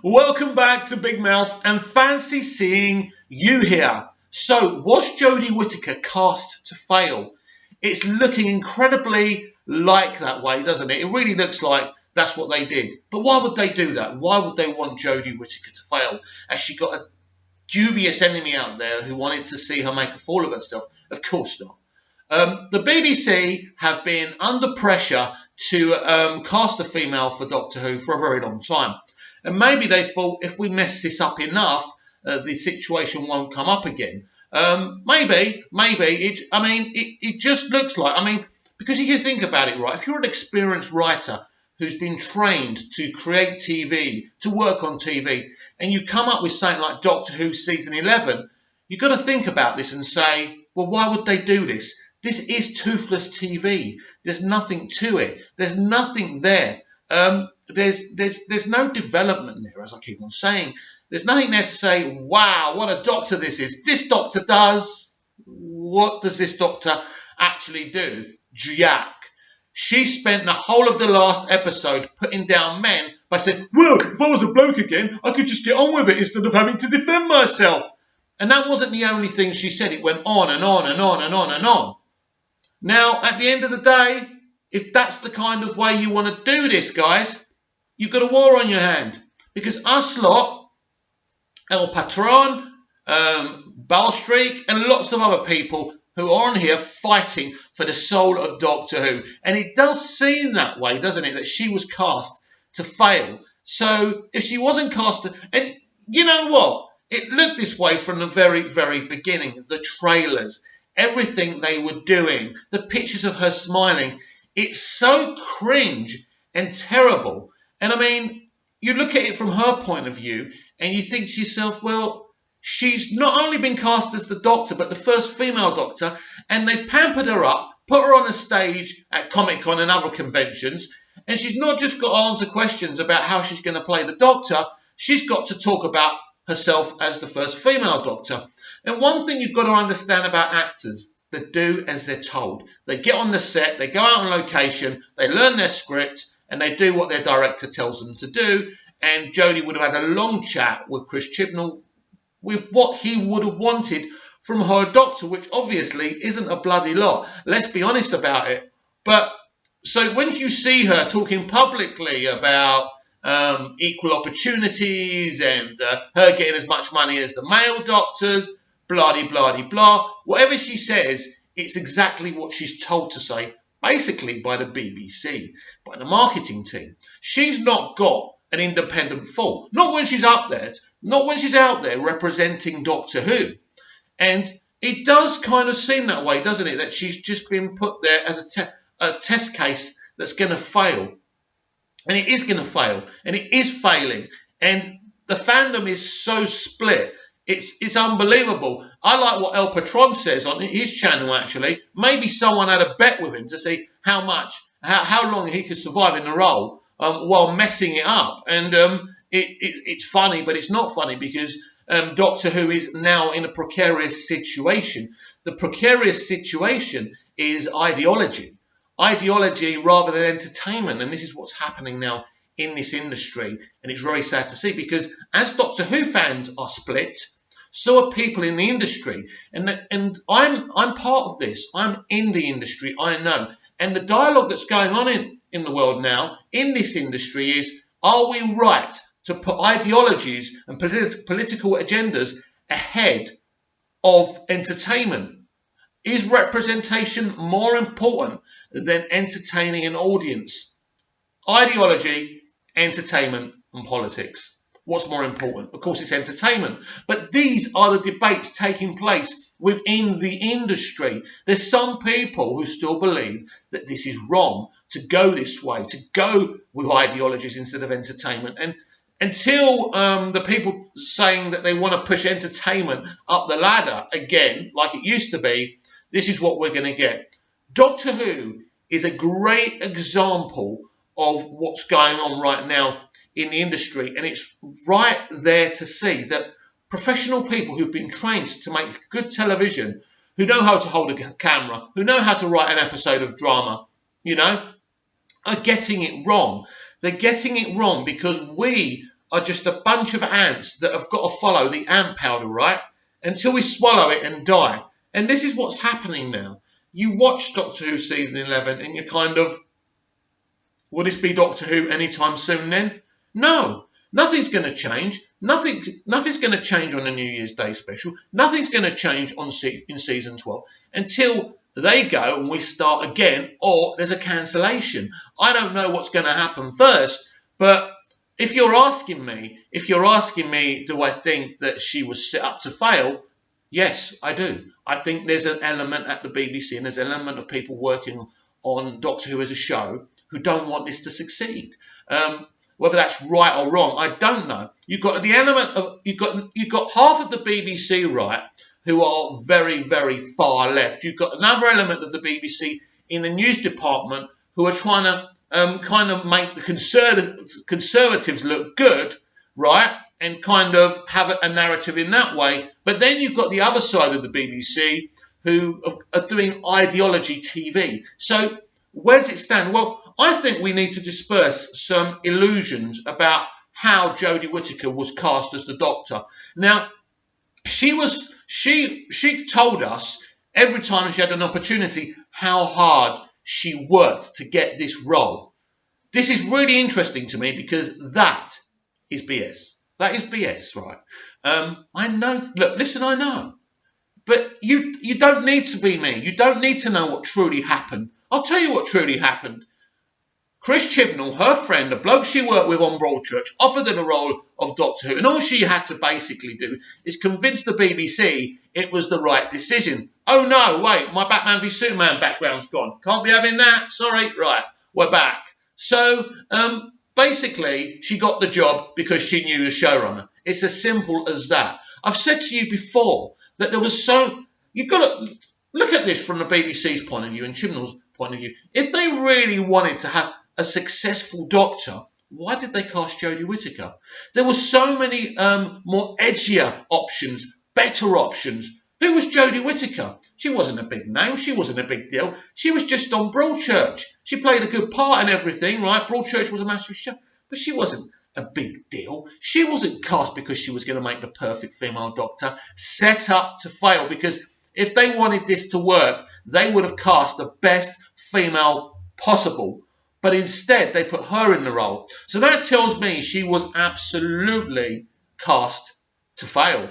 Welcome back to Big Mouth and fancy seeing you here. So, was Jodie Whittaker cast to fail? It's looking incredibly like that way, doesn't it? It really looks like that's what they did. But why would they do that? Why would they want Jodie Whittaker to fail? Has she got a dubious enemy out there who wanted to see her make a fool of herself? Of course not. The BBC have been under pressure to cast a female for Doctor Who for a very long time. And maybe they thought if we mess this up enough, the situation won't come up again. Maybe. It just looks like, because if you think about it, right, if you're an experienced writer who's been trained to create TV, to work on TV, and you come up with something like Doctor Who Season 11, you've got to think about this and say, well, why would they do this? This is toothless TV. There's nothing to it. There's nothing there. There's no development there, as I keep on saying. There's nothing there to say, wow, what a doctor this is. This doctor does. What does this doctor actually do? Jack. She spent the whole of the last episode putting down men by saying, well, if I was a bloke again, I could just get on with it instead of having to defend myself. And that wasn't the only thing she said. It went on and on and on and on and on. Now, at the end of the day, if that's the kind of way you want to do this, guys, you've got a war on your hand. Because us lot, El Patron, Balstreak, and lots of other people who are on here fighting for the soul of Doctor Who. And it does seem that way, doesn't it, that she was cast to fail. So if she wasn't cast, and you know what? It looked this way from the very, very beginning. The trailers, everything they were doing, the pictures of her smiling. It's so cringe and terrible. And you look at it from her point of view and you think to yourself, well, she's not only been cast as the Doctor, but the first female Doctor, and they've pampered her up, put her on a stage at Comic-Con and other conventions, and she's not just got to answer questions about how she's going to play the Doctor, she's got to talk about herself as the first female Doctor. And one thing you've got to understand about actors, they do as they're told. They get on the set, they go out on location, they learn their script, and they do what their director tells them to do. And Jodie would have had a long chat with Chris Chibnall with what he would have wanted from her Doctor, which obviously isn't a bloody lot. Let's be honest about it. But so when you see her talking publicly about equal opportunities and her getting as much money as the male doctors, blah-de-blah-de-blah. Whatever she says, it's exactly what she's told to say, basically by the BBC, by the marketing team. She's not got an independent thought. Not when she's up there, not when she's out there representing Doctor Who. And it does kind of seem that way, doesn't it? That she's just been put there as a test case that's going to fail. And it is going to fail. And it is failing. And the fandom is so split. It's unbelievable. I like what El Patron says on his channel, actually. Maybe someone had a bet with him to see how long he could survive in the role while messing it up. And it's funny, but it's not funny because Doctor Who is now in a precarious situation. The precarious situation is ideology. Ideology rather than entertainment. And this is what's happening now in this industry. And it's very sad to see because as Doctor Who fans are split, so are people in the industry. And I'm part of this. I'm in the industry. I know. And the dialogue that's going on in the world now, in this industry is, are we right to put ideologies and political agendas ahead of entertainment? Is representation more important than entertaining an audience? Ideology, entertainment, and politics. What's more important? Of course, it's entertainment. But these are the debates taking place within the industry. There's some people who still believe that this is wrong, to go this way, to go with ideologies instead of entertainment. And until the people saying that they want to push entertainment up the ladder again, like it used to be, this is what we're going to get. Doctor Who is a great example of what's going on right now in the industry. And it's right there to see that professional people who've been trained to make good television, who know how to hold a camera, who know how to write an episode of drama, are getting it wrong. They're getting it wrong because we are just a bunch of ants that have got to follow the ant powder, right? Until we swallow it and die. And this is what's happening now. You watch Doctor Who season 11 and you're kind of, will this be Doctor Who anytime soon then? No. Nothing's going to change. Nothing's going to change on the New Year's Day special. Nothing's going to change in season 12 until they go and we start again, or there's a cancellation. I don't know what's going to happen first, but if you're asking me, do I think that she was set up to fail? Yes, I do. I think there's an element at the BBC and there's an element of people working on Doctor Who as a show who don't want this to succeed. Whether that's right or wrong, I don't know. You've got the element of you've got half of the BBC right, who are very, very far left. You've got another element of the BBC in the news department who are trying to kind of make the conservatives look good, right, and kind of have a narrative in that way. But then you've got the other side of the BBC who are doing ideology TV. So where does it stand? Well, I think we need to disperse some illusions about how Jodie Whittaker was cast as the Doctor. Now, she told us every time she had an opportunity how hard she worked to get this role. This is really interesting to me because that is BS. That is BS, right? I know. Look, listen, I know. But you don't need to be me. You don't need to know what truly happened. I'll tell you what truly happened. Chris Chibnall, her friend, a bloke she worked with on Broadchurch, offered her the role of Doctor Who. And all she had to basically do is convince the BBC it was the right decision. Oh, no, wait, my Batman v Superman background's gone. Can't be having that. Sorry. Right, we're back. So, basically, she got the job because she knew the showrunner. It's as simple as that. I've said to you before that there was you've got to look at this from the BBC's point of view and Chibnall's point of view. If they really wanted to have a successful Doctor, why did they cast Jodie Whittaker? There were so many more edgier options, better options. Who was Jodie Whittaker? She wasn't a big name. She wasn't a big deal. She was just on Broadchurch. She played a good part and everything, right? Broadchurch was a massive show, but she wasn't a big deal. She wasn't cast because she was going to make the perfect female Doctor, set up to fail, because if they wanted this to work, they would have cast the best female possible. But instead, they put her in the role. So that tells me she was absolutely cast to fail.